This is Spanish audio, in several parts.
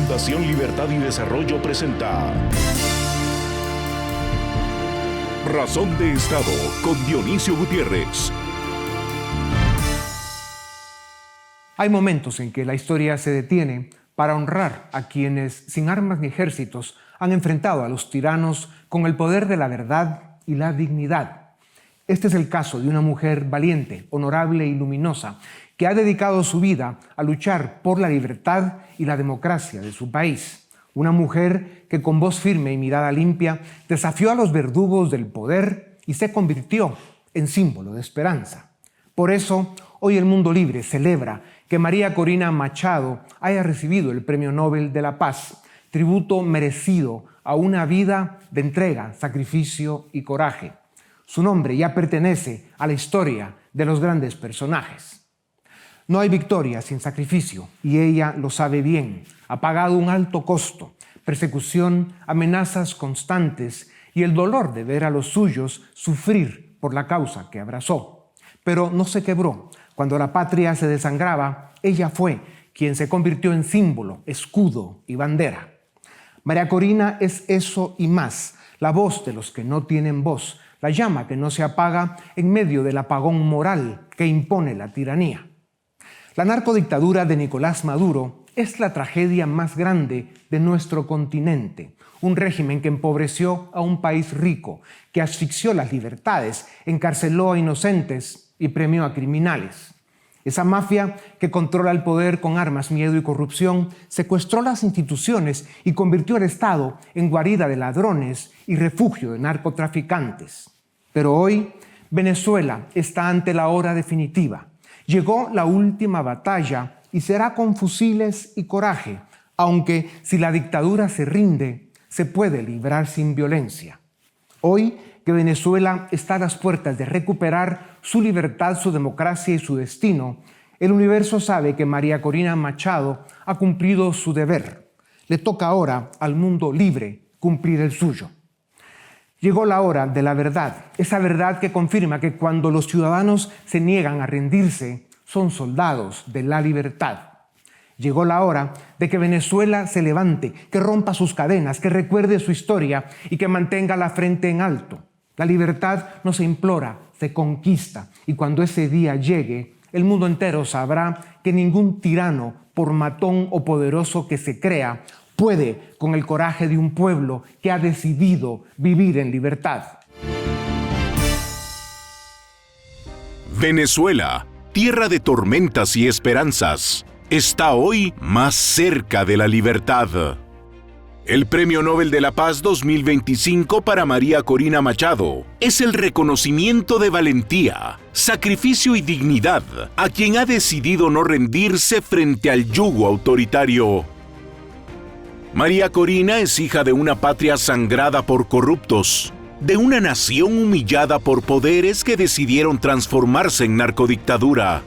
Fundación Libertad y Desarrollo presenta Razón de Estado con Dionisio Gutiérrez. Hay momentos en que la historia se detiene para honrar a quienes, sin armas ni ejércitos, han enfrentado a los tiranos con el poder de la verdad y la dignidad. Este es el caso de una mujer valiente, honorable y luminosa, que ha dedicado su vida a luchar por la libertad y la democracia de su país. Una mujer que con voz firme y mirada limpia desafió a los verdugos del poder y se convirtió en símbolo de esperanza. Por eso, hoy el mundo libre celebra que María Corina Machado haya recibido el Premio Nobel de la Paz, tributo merecido a una vida de entrega, sacrificio y coraje. Su nombre ya pertenece a la historia de los grandes personajes. No hay victoria sin sacrificio, y ella lo sabe bien. Ha pagado un alto costo, persecución, amenazas constantes y el dolor de ver a los suyos sufrir por la causa que abrazó. Pero no se quebró. Cuando la patria se desangraba, ella fue quien se convirtió en símbolo, escudo y bandera. María Corina es eso y más, la voz de los que no tienen voz, la llama que no se apaga en medio del apagón moral que impone la tiranía. La narcodictadura de Nicolás Maduro es la tragedia más grande de nuestro continente. Un régimen que empobreció a un país rico, que asfixió las libertades, encarceló a inocentes y premió a criminales. Esa mafia que controla el poder con armas, miedo y corrupción, secuestró las instituciones y convirtió el Estado en guarida de ladrones y refugio de narcotraficantes. Pero hoy, Venezuela está ante la hora definitiva. Llegó la última batalla y será con fusiles y coraje, aunque si la dictadura se rinde, se puede librar sin violencia. Hoy que Venezuela está a las puertas de recuperar su libertad, su democracia y su destino, el universo sabe que María Corina Machado ha cumplido su deber. Le toca ahora al mundo libre cumplir el suyo. Llegó la hora de la verdad, esa verdad que confirma que cuando los ciudadanos se niegan a rendirse, son soldados de la libertad. Llegó la hora de que Venezuela se levante, que rompa sus cadenas, que recuerde su historia y que mantenga la frente en alto. La libertad no se implora, se conquista, y cuando ese día llegue, el mundo entero sabrá que ningún tirano, por matón o poderoso que se crea, puede con el coraje de un pueblo que ha decidido vivir en libertad. Venezuela, tierra de tormentas y esperanzas, está hoy más cerca de la libertad. El Premio Nobel de la Paz 2025 para María Corina Machado es el reconocimiento de valentía, sacrificio y dignidad a quien ha decidido no rendirse frente al yugo autoritario. María Corina es hija de una patria sangrada por corruptos, de una nación humillada por poderes que decidieron transformarse en narcodictadura.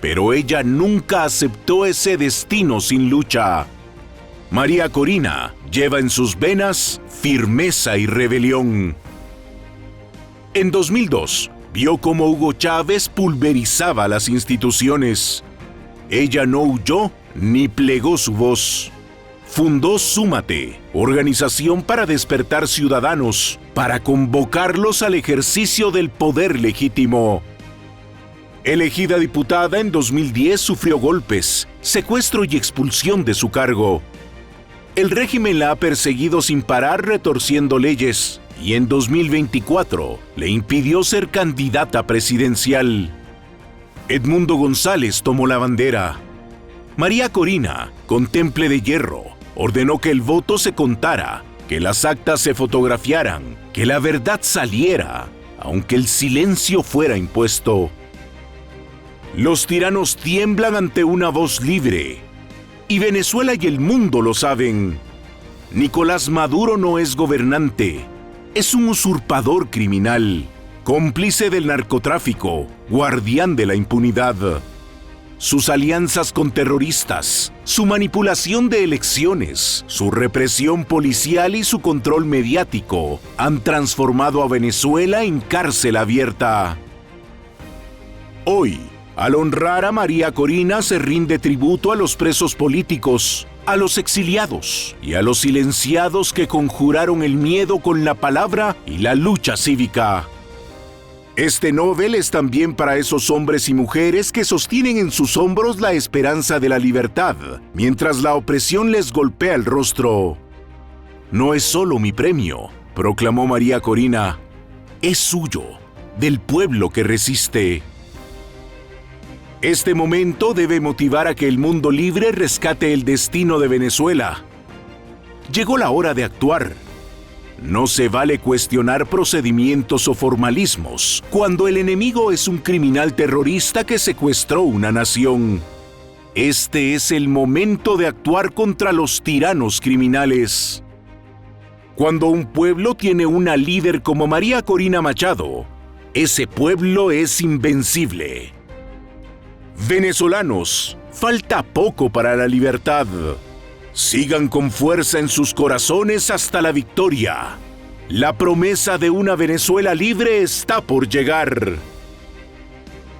Pero ella nunca aceptó ese destino sin lucha. María Corina lleva en sus venas firmeza y rebelión. En 2002, vio cómo Hugo Chávez pulverizaba las instituciones. Ella no huyó ni plegó su voz. Fundó Súmate, organización para despertar ciudadanos, para convocarlos al ejercicio del poder legítimo. Elegida diputada en 2010, sufrió golpes, secuestro y expulsión de su cargo. El régimen la ha perseguido sin parar, retorciendo leyes, y en 2024 le impidió ser candidata presidencial. Edmundo González tomó la bandera. María Corina, con temple de hierro, ordenó que el voto se contara, que las actas se fotografiaran, que la verdad saliera, aunque el silencio fuera impuesto. Los tiranos tiemblan ante una voz libre, y Venezuela y el mundo lo saben. Nicolás Maduro no es gobernante, es un usurpador criminal, cómplice del narcotráfico, guardián de la impunidad. Sus alianzas con terroristas, su manipulación de elecciones, su represión policial y su control mediático han transformado a Venezuela en cárcel abierta. Hoy, al honrar a María Corina, se rinde tributo a los presos políticos, a los exiliados y a los silenciados que conjuraron el miedo con la palabra y la lucha cívica. Este Nobel es también para esos hombres y mujeres que sostienen en sus hombros la esperanza de la libertad, mientras la opresión les golpea el rostro. No es solo mi premio, proclamó María Corina, es suyo, del pueblo que resiste. Este momento debe motivar a que el mundo libre rescate el destino de Venezuela. Llegó la hora de actuar. No se vale cuestionar procedimientos o formalismos cuando el enemigo es un criminal terrorista que secuestró una nación. Este es el momento de actuar contra los tiranos criminales. Cuando un pueblo tiene una líder como María Corina Machado, ese pueblo es invencible. Venezolanos, falta poco para la libertad. Sigan con fuerza en sus corazones hasta la victoria. La promesa de una Venezuela libre está por llegar.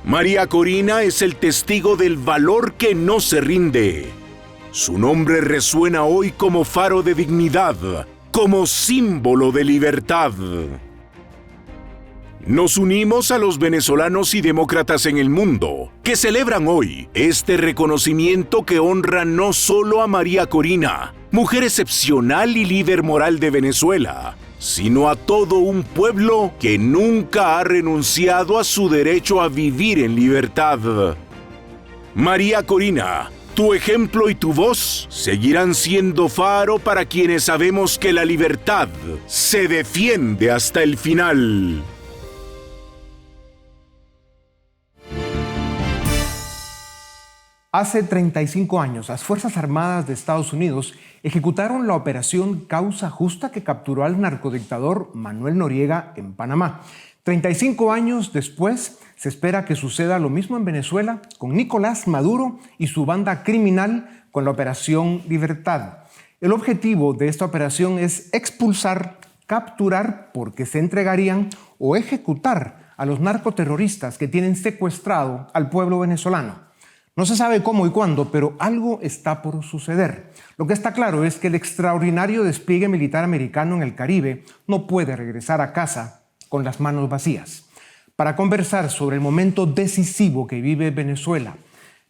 María Corina es el testigo del valor que no se rinde. Su nombre resuena hoy como faro de dignidad, como símbolo de libertad. Nos unimos a los venezolanos y demócratas en el mundo, que celebran hoy este reconocimiento que honra no solo a María Corina, mujer excepcional y líder moral de Venezuela, sino a todo un pueblo que nunca ha renunciado a su derecho a vivir en libertad. María Corina, tu ejemplo y tu voz seguirán siendo faro para quienes sabemos que la libertad se defiende hasta el final. Hace 35 años, las Fuerzas Armadas de Estados Unidos ejecutaron la operación Causa Justa que capturó al narcodictador Manuel Noriega en Panamá. 35 años después, se espera que suceda lo mismo en Venezuela con Nicolás Maduro y su banda criminal con la Operación Libertad. El objetivo de esta operación es expulsar, capturar, porque se entregarían o ejecutar a los narcoterroristas que tienen secuestrado al pueblo venezolano. No se sabe cómo y cuándo, pero algo está por suceder. Lo que está claro es que el extraordinario despliegue militar americano en el Caribe no puede regresar a casa con las manos vacías. Para conversar sobre el momento decisivo que vive Venezuela,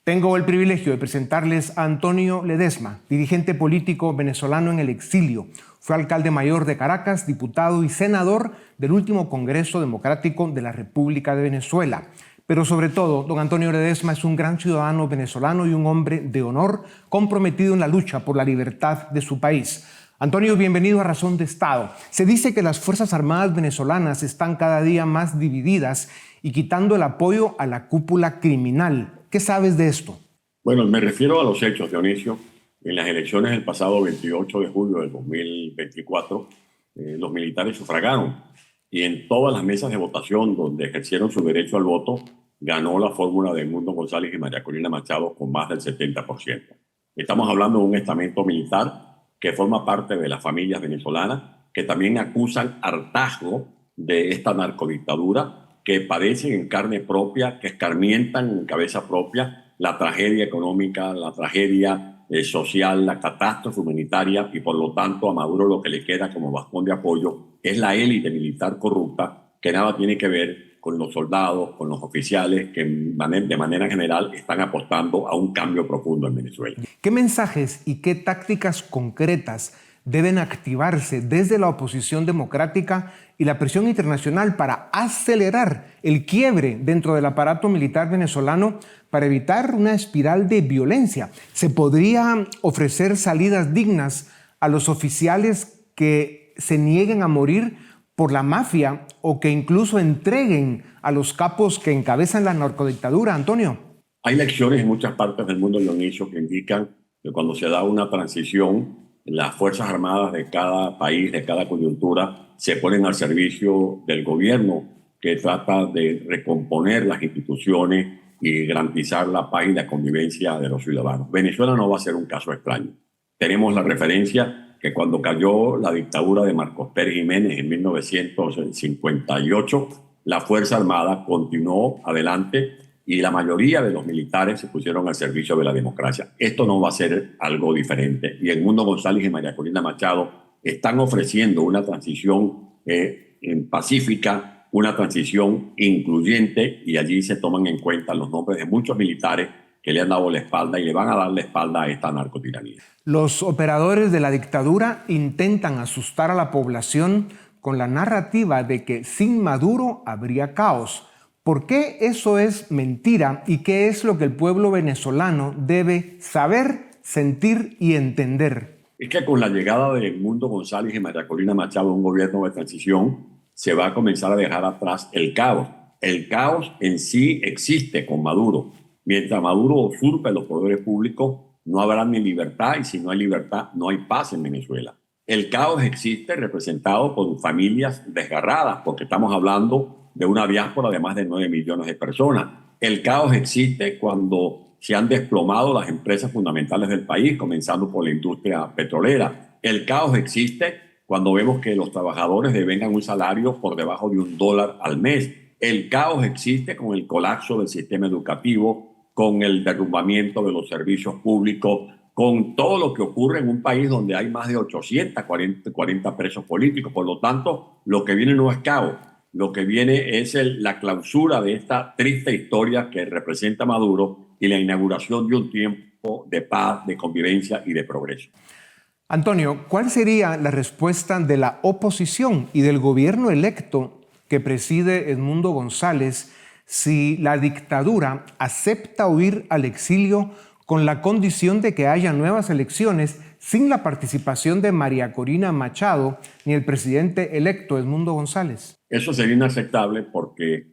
tengo el privilegio de presentarles a Antonio Ledesma, dirigente político venezolano en el exilio. Fue alcalde mayor de Caracas, diputado y senador del último Congreso Democrático de la República de Venezuela. Pero sobre todo, don Antonio Ledesma es un gran ciudadano venezolano y un hombre de honor comprometido en la lucha por la libertad de su país. Antonio, bienvenido a Razón de Estado. Se dice que las Fuerzas Armadas venezolanas están cada día más divididas y quitando el apoyo a la cúpula criminal. ¿Qué sabes de esto? Bueno, me refiero a los hechos, Dionisio. En las elecciones del pasado 28 de julio del 2024, los militares sufragaron. Y en todas las mesas de votación donde ejercieron su derecho al voto, ganó la fórmula de Edmundo González y María Corina Machado con más del 70%. Estamos hablando de un estamento militar que forma parte de las familias venezolanas, que también acusan hartazgo de esta narcodictadura, que padecen en carne propia, que escarmientan en cabeza propia la tragedia económica, la tragedia social, la catástrofe humanitaria, y por lo tanto a Maduro lo que le queda como bastón de apoyo es la élite militar corrupta que nada tiene que ver con los soldados, con los oficiales que de manera general están apostando a un cambio profundo en Venezuela. ¿Qué mensajes y qué tácticas concretas deben activarse desde la oposición democrática y la presión internacional para acelerar el quiebre dentro del aparato militar venezolano para evitar una espiral de violencia? ¿Se podría ofrecer salidas dignas a los oficiales que se nieguen a morir por la mafia o que incluso entreguen a los capos que encabezan la narcodictadura, Antonio? Hay lecciones en muchas partes del mundo, Dionisio, que indican que cuando se da una transición, las Fuerzas Armadas de cada país, de cada coyuntura, se ponen al servicio del gobierno que trata de recomponer las instituciones y garantizar la paz y la convivencia de los ciudadanos. Venezuela no va a ser un caso extraño. Tenemos la referencia que cuando cayó la dictadura de Marcos Pérez Jiménez en 1958, la Fuerza Armada continuó adelante y la mayoría de los militares se pusieron al servicio de la democracia. Esto no va a ser algo diferente. Y Edmundo González y María Corina Machado están ofreciendo una transición pacífica, una transición incluyente, y allí se toman en cuenta los nombres de muchos militares que le han dado la espalda y le van a dar la espalda a esta narcotiranía. Los operadores de la dictadura intentan asustar a la población con la narrativa de que sin Maduro habría caos. ¿Por qué eso es mentira y qué es lo que el pueblo venezolano debe saber, sentir y entender? Es que con la llegada de Edmundo González y María Corina Machado a un gobierno de transición, se va a comenzar a dejar atrás el caos. El caos en sí existe con Maduro. Mientras Maduro usurpe los poderes públicos, no habrá ni libertad, y si no hay libertad, no hay paz en Venezuela. El caos existe representado por familias desgarradas, porque estamos hablando de una diáspora de más de 9 millones de personas. El caos existe cuando se han desplomado las empresas fundamentales del país, comenzando por la industria petrolera. El caos existe cuando vemos que los trabajadores devengan un salario por debajo de $1 al mes. El caos existe con el colapso del sistema educativo, con el derrumbamiento de los servicios públicos, con todo lo que ocurre en un país donde hay más de 840 presos políticos. Por lo tanto, lo que viene no es caos. Lo que viene es la clausura de esta triste historia que representa Maduro y la inauguración de un tiempo de paz, de convivencia y de progreso. Antonio, ¿cuál sería la respuesta de la oposición y del gobierno electo que preside Edmundo González si la dictadura acepta huir al exilio con la condición de que haya nuevas elecciones sin la participación de María Corina Machado ni el presidente electo Edmundo González? Eso sería inaceptable porque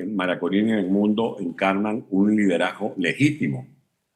María Corina y Edmundo encarnan un liderazgo legítimo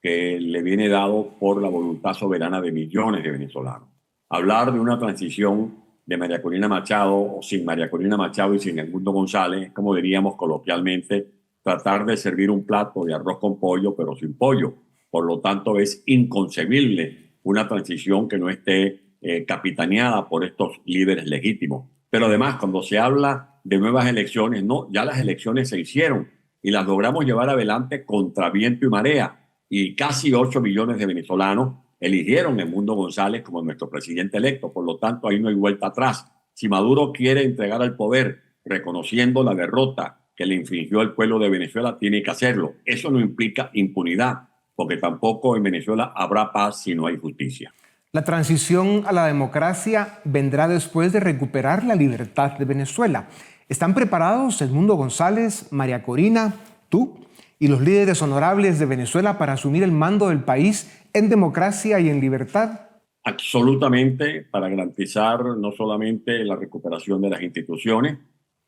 que le viene dado por la voluntad soberana de millones de venezolanos. Hablar de una transición de María Corina Machado o sin María Corina Machado y sin Edmundo González, como diríamos coloquialmente, tratar de servir un plato de arroz con pollo pero sin pollo. Por lo tanto, es inconcebible una transición que no esté capitaneada por estos líderes legítimos. Pero además, cuando se habla de nuevas elecciones, no, ya las elecciones se hicieron y las logramos llevar adelante contra viento y marea. Y casi 8 millones de venezolanos eligieron a Edmundo González como nuestro presidente electo. Por lo tanto, ahí no hay vuelta atrás. Si Maduro quiere entregar el poder reconociendo la derrota que le infligió el pueblo de Venezuela, tiene que hacerlo. Eso no implica impunidad, porque tampoco en Venezuela habrá paz si no hay justicia. La transición a la democracia vendrá después de recuperar la libertad de Venezuela. ¿Están preparados Edmundo González, María Corina, tú y los líderes honorables de Venezuela para asumir el mando del país en democracia y en libertad? Absolutamente, para garantizar no solamente la recuperación de las instituciones,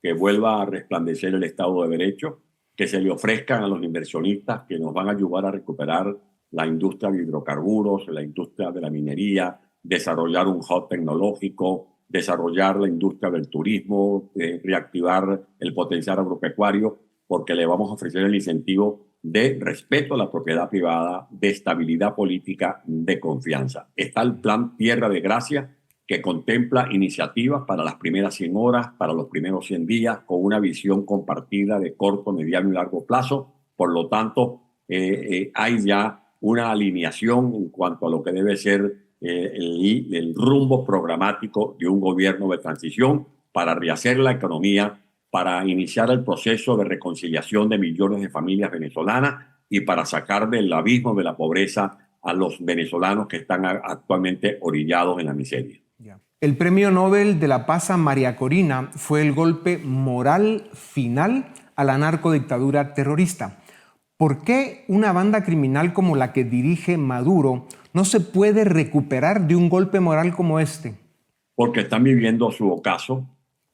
que vuelva a resplandecer el Estado de Derecho, que se le ofrezcan a los inversionistas que nos van a ayudar a recuperar la industria de hidrocarburos, la industria de la minería, desarrollar un hub tecnológico, desarrollar la industria del turismo, reactivar el potencial agropecuario, porque le vamos a ofrecer el incentivo de respeto a la propiedad privada, de estabilidad política, de confianza. Está el Plan Tierra de Gracia, que contempla iniciativas para las primeras 100 horas, para los primeros 100 días, con una visión compartida de corto, mediano y largo plazo. Por lo tanto, hay ya una alineación en cuanto a lo que debe ser el rumbo programático de un gobierno de transición para rehacer la economía, para iniciar el proceso de reconciliación de millones de familias venezolanas y para sacar del abismo de la pobreza a los venezolanos que están actualmente orillados en la miseria. El Premio Nobel de la Paz a María Corina fue el golpe moral final a la narcodictadura terrorista. ¿Por qué una banda criminal como la que dirige Maduro no se puede recuperar de un golpe moral como este? Porque están viviendo su ocaso,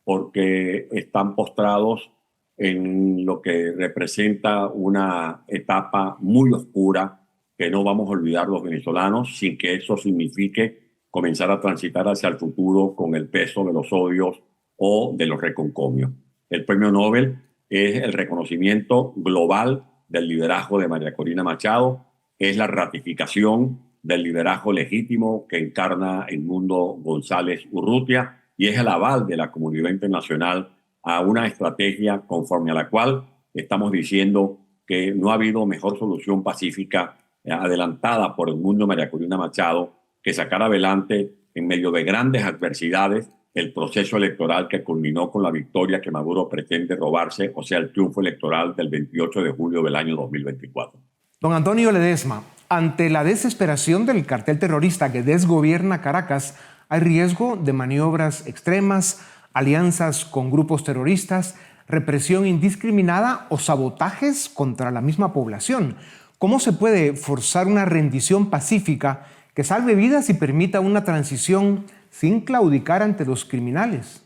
porque están postrados en lo que representa una etapa muy oscura que no vamos a olvidar los venezolanos, sin que eso signifique comenzar a transitar hacia el futuro con el peso de los odios o de los reconcomios. El Premio Nobel es el reconocimiento global del liderazgo de María Corina Machado, es la ratificación del liderazgo legítimo que encarna Edmundo González Urrutia y es el aval de la comunidad internacional a una estrategia conforme a la cual estamos diciendo que no ha habido mejor solución pacífica adelantada por el mundo María Corina Machado que sacar adelante en medio de grandes adversidades el proceso electoral que culminó con la victoria que Maduro pretende robarse, o sea, el triunfo electoral del 28 de julio del año 2024. Don Antonio Ledesma, ante la desesperación del cartel terrorista que desgobierna Caracas, hay riesgo de maniobras extremas, alianzas con grupos terroristas, represión indiscriminada o sabotajes contra la misma población. ¿Cómo se puede forzar una rendición pacífica que salve vidas y permita una transición sin claudicar ante los criminales?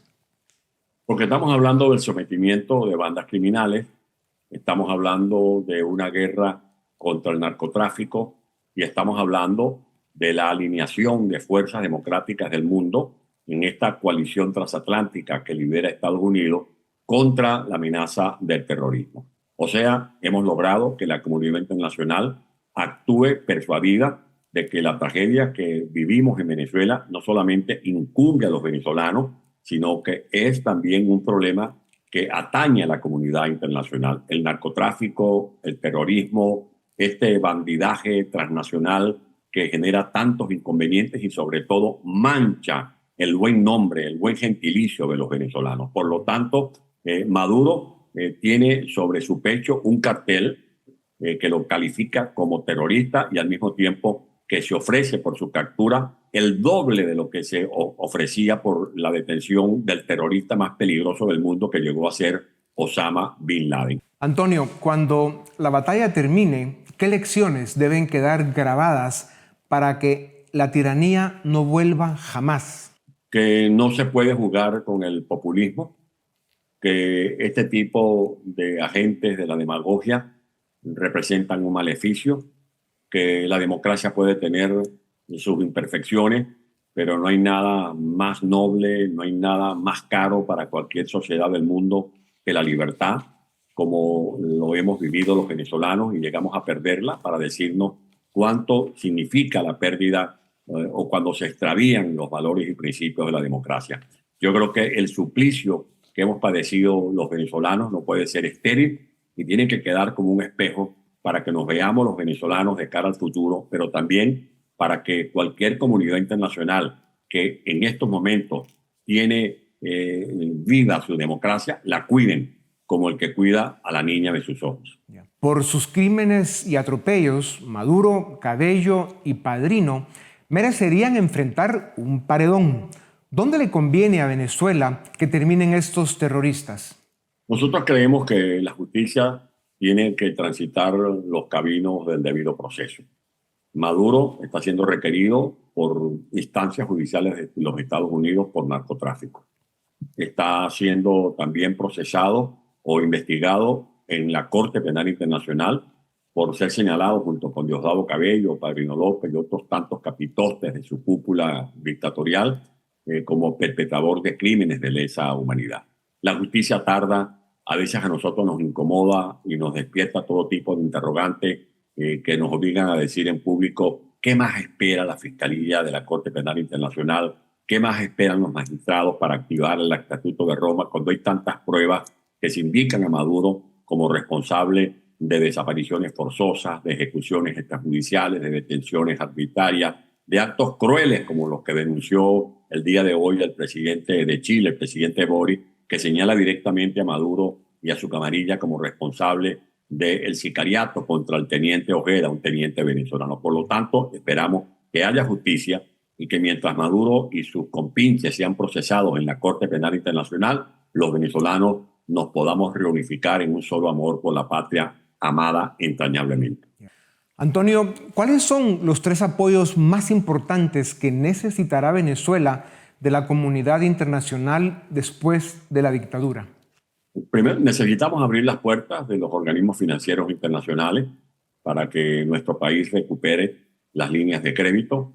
Porque estamos hablando del sometimiento de bandas criminales, estamos hablando de una guerra contra el narcotráfico y estamos hablando de la alineación de fuerzas democráticas del mundo en esta coalición transatlántica que lidera Estados Unidos contra la amenaza del terrorismo. O sea, hemos logrado que la comunidad internacional actúe persuadida de que la tragedia que vivimos en Venezuela no solamente incumbe a los venezolanos, sino que es también un problema que atañe a la comunidad internacional. El narcotráfico, el terrorismo, este bandidaje transnacional que genera tantos inconvenientes y sobre todo mancha el buen nombre, el buen gentilicio de los venezolanos. Por lo tanto, Maduro tiene sobre su pecho un cartel que lo califica como terrorista y al mismo tiempo que se ofrece por su captura el doble de lo que se ofrecía por la detención del terrorista más peligroso del mundo que llegó a ser Osama Bin Laden. Antonio, cuando la batalla termine, ¿qué lecciones deben quedar grabadas para que la tiranía no vuelva jamás? Que no se puede jugar con el populismo, que este tipo de agentes de la demagogia representan un maleficio, que la democracia puede tener sus imperfecciones, pero no hay nada más noble, no hay nada más caro para cualquier sociedad del mundo que la libertad, como lo hemos vivido los venezolanos y llegamos a perderla para decirnos cuánto significa la pérdida o cuando se extravían los valores y principios de la democracia. Yo creo que el suplicio que hemos padecido los venezolanos no puede ser estéril y tiene que quedar como un espejo para que nos veamos los venezolanos de cara al futuro, pero también para que cualquier comunidad internacional que en estos momentos tiene viva su democracia, la cuiden como el que cuida a la niña de sus ojos. Por sus crímenes y atropellos, Maduro, Cabello y Padrino merecerían enfrentar un paredón. ¿Dónde le conviene a Venezuela que terminen estos terroristas? Nosotros creemos que la justicia tiene que transitar los caminos del debido proceso. Maduro está siendo requerido por instancias judiciales de los Estados Unidos por narcotráfico. Está siendo también procesado o investigado en la Corte Penal Internacional por ser señalado junto con Diosdado Cabello, Padrino López y otros tantos capitostes de su cúpula dictatorial como perpetrador de crímenes de lesa humanidad. La justicia tarda, a veces a nosotros nos incomoda y nos despierta todo tipo de interrogantes que nos obligan a decir en público qué más espera la Fiscalía de la Corte Penal Internacional, qué más esperan los magistrados para activar el Estatuto de Roma cuando hay tantas pruebas que se indican a Maduro como responsable de desapariciones forzosas, de ejecuciones extrajudiciales, de detenciones arbitrarias, de actos crueles como los que denunció el día de hoy el presidente de Chile, el presidente Boric, que señala directamente a Maduro y a su camarilla como responsable del sicariato contra el teniente Ojeda, un teniente venezolano. Por lo tanto, esperamos que haya justicia y que mientras Maduro y sus compinches sean procesados en la Corte Penal Internacional, los venezolanos nos podamos reunificar en un solo amor por la patria amada entrañablemente. Antonio, ¿cuáles son los 3 apoyos más importantes que necesitará Venezuela de la comunidad internacional después de la dictadura? Primero, necesitamos abrir las puertas de los organismos financieros internacionales para que nuestro país recupere las líneas de crédito.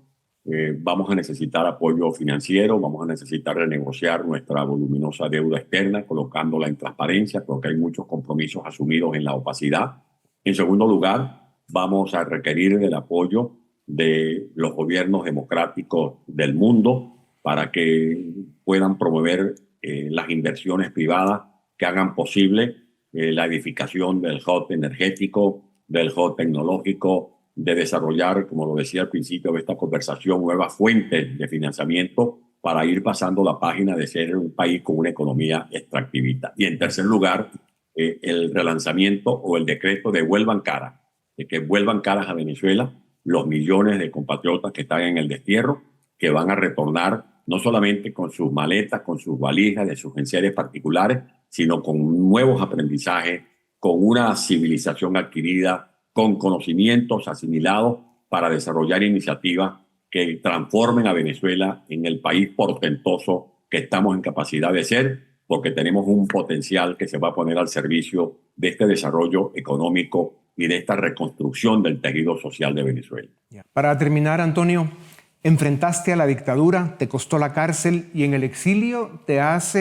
Vamos a necesitar apoyo financiero, vamos a necesitar renegociar nuestra voluminosa deuda externa, colocándola en transparencia, porque hay muchos compromisos asumidos en la opacidad. En segundo lugar, vamos a requerir el apoyo de los gobiernos democráticos del mundo para que puedan promover las inversiones privadas que hagan posible la edificación del hub energético, del hub tecnológico, de desarrollar, como lo decía al principio de esta conversación, nuevas fuentes de financiamiento para ir pasando la página de ser un país con una economía extractivista. Y en tercer lugar, el relanzamiento o el decreto de vuelvan caras, de que vuelvan caras a Venezuela los millones de compatriotas que están en el destierro, que van a retornar no solamente con sus maletas, con sus valijas de sus enseres particulares, sino con nuevos aprendizajes, con una civilización adquirida, con conocimientos asimilados para desarrollar iniciativas que transformen a Venezuela en el país portentoso que estamos en capacidad de ser, porque tenemos un potencial que se va a poner al servicio de este desarrollo económico y de esta reconstrucción del tejido social de Venezuela. Para terminar, Antonio, enfrentaste a la dictadura, te costó la cárcel y en el exilio te has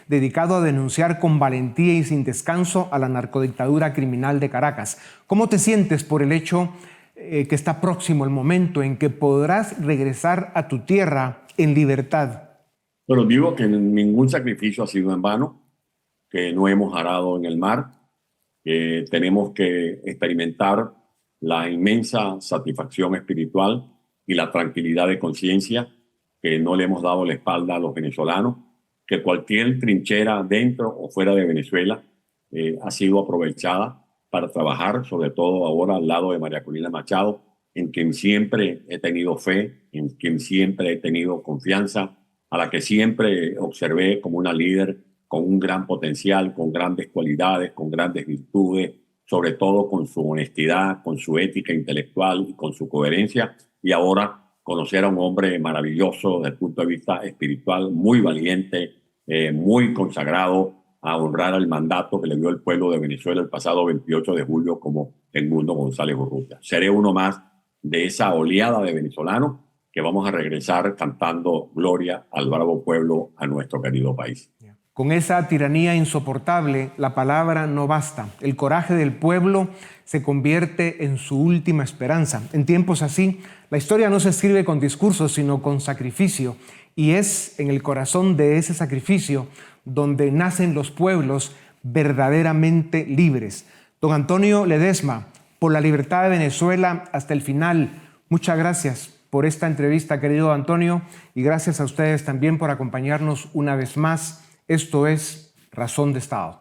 dedicado a denunciar con valentía y sin descanso a la narcodictadura criminal de Caracas. ¿Cómo te sientes por el hecho que está próximo el momento en que podrás regresar a tu tierra en libertad? Bueno, digo que ningún sacrificio ha sido en vano, que no hemos arado en el mar, que tenemos que experimentar la inmensa satisfacción espiritual y la tranquilidad de conciencia, que no le hemos dado la espalda a los venezolanos, que cualquier trinchera dentro o fuera de Venezuela ha sido aprovechada para trabajar, sobre todo ahora al lado de María Corina Machado, en quien siempre he tenido fe, en quien siempre he tenido confianza, a la que siempre observé como una líder con un gran potencial, con grandes cualidades, con grandes virtudes, sobre todo con su honestidad, con su ética intelectual y con su coherencia. Y ahora conocer a un hombre maravilloso desde el punto de vista espiritual, muy valiente, muy consagrado a honrar el mandato que le dio el pueblo de Venezuela el pasado 28 de julio como Edmundo González Urrutia. Seré uno más de esa oleada de venezolanos que vamos a regresar cantando gloria al bravo pueblo, a nuestro querido país. Con esa tiranía insoportable, la palabra no basta. El coraje del pueblo se convierte en su última esperanza. En tiempos así, la historia no se escribe con discursos, sino con sacrificio. Y es en el corazón de ese sacrificio donde nacen los pueblos verdaderamente libres. Don Antonio Ledesma, por la libertad de Venezuela hasta el final, muchas gracias por esta entrevista, querido Antonio, y gracias a ustedes también por acompañarnos una vez más. Esto es Razón de Estado.